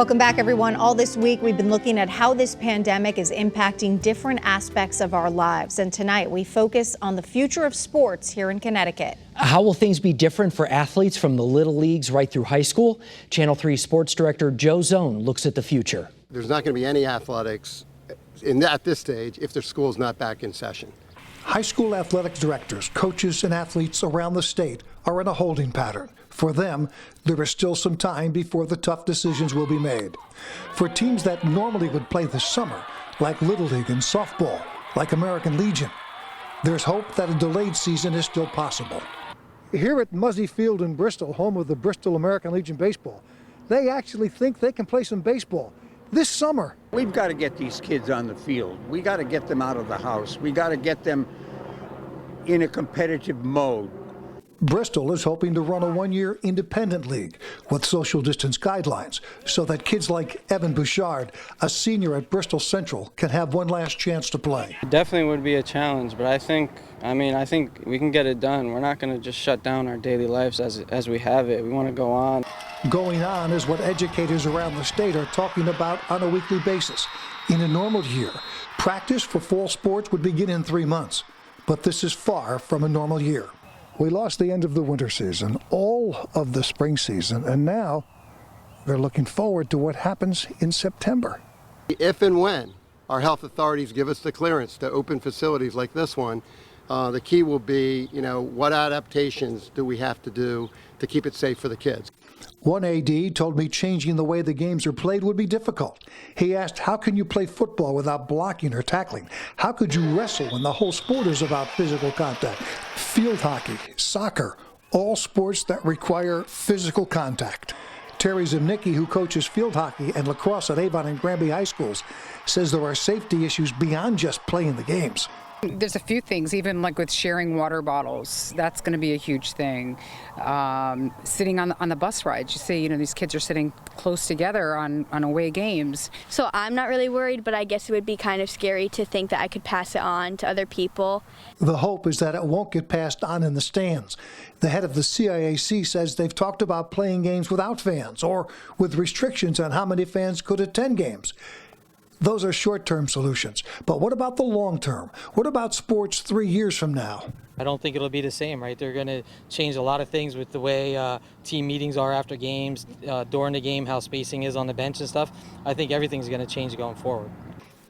Welcome back, everyone. All this week, we've been looking at how this pandemic is impacting different aspects of our lives. And tonight, we focus on the future of sports here in Connecticut. How will things be different for athletes from the little leagues right through high school? Channel 3 sports director Joe Zone looks at the future. There's not going to be any athletics at this stage if their school's not back in session. High school athletic directors, coaches, and athletes around the state are in a holding pattern. For them, there is still some time before the tough decisions will be made. For teams that normally would play this summer, like Little League and softball, like American Legion, there's hope that a delayed season is still possible. Here at Muzzy Field in Bristol, home of the Bristol American Legion baseball, they actually think they can play some baseball this summer. We've got to get these kids on the field. We got to get them out of the house. We got to get them in a competitive mode. Bristol is hoping to run a one-year independent league with social distance guidelines so that kids like Evan Bouchard, a senior at Bristol Central, can have one last chance to play. It definitely would be a challenge, but I think we can get it done. We're not going to just shut down our daily lives as we have it. We want to go on. Going on is what educators around the state are talking about on a weekly basis. In a normal year, practice for fall sports would begin in 3 months, but this is far from a normal year. We lost the end of the winter season, all of the spring season, and now they're looking forward to what happens in September. If and when our health authorities give us the clearance to open facilities like this one, the key will be, what adaptations do we have to do to keep it safe for the kids? One AD told me changing the way the games are played would be difficult. He asked, how can you play football without blocking or tackling? How could you wrestle when the whole sport is about physical contact? Field hockey, soccer, all sports that require physical contact. Terry Zimnicki, who coaches field hockey and lacrosse at Avon and Granby High Schools, says there are safety issues beyond just playing the games. There's a few things, even like with sharing water bottles. That's going to be a huge thing. Sitting on the bus rides, you see, these kids are sitting close together on away games. So I'm not really worried, but I guess it would be kind of scary to think that I could pass it on to other people. The hope is that it won't get passed on in the stands. The head of the CIAC says they've talked about playing games without fans or with restrictions on how many fans could attend games. Those are short-term solutions. But what about the long-term? What about sports 3 years from now? I don't think it'll be the same, right? They're going to change a lot of things with the way team meetings are after games, during the game, how spacing is on the bench and stuff. I think everything's going to change going forward.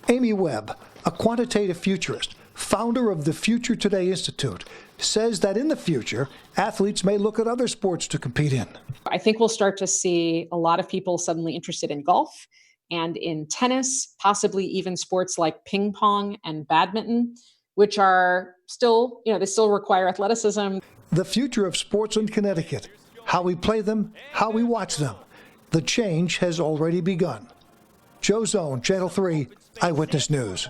Amy Webb, a quantitative futurist, founder of the Future Today Institute, says that in the future, athletes may look at other sports to compete in. I think we'll start to see a lot of people suddenly interested in golf and in tennis, possibly even sports like ping pong and badminton, which are still, they still require athleticism. The future of sports in Connecticut, how we play them, how we watch them. The change has already begun. Joe Zone, Channel 3, Eyewitness News.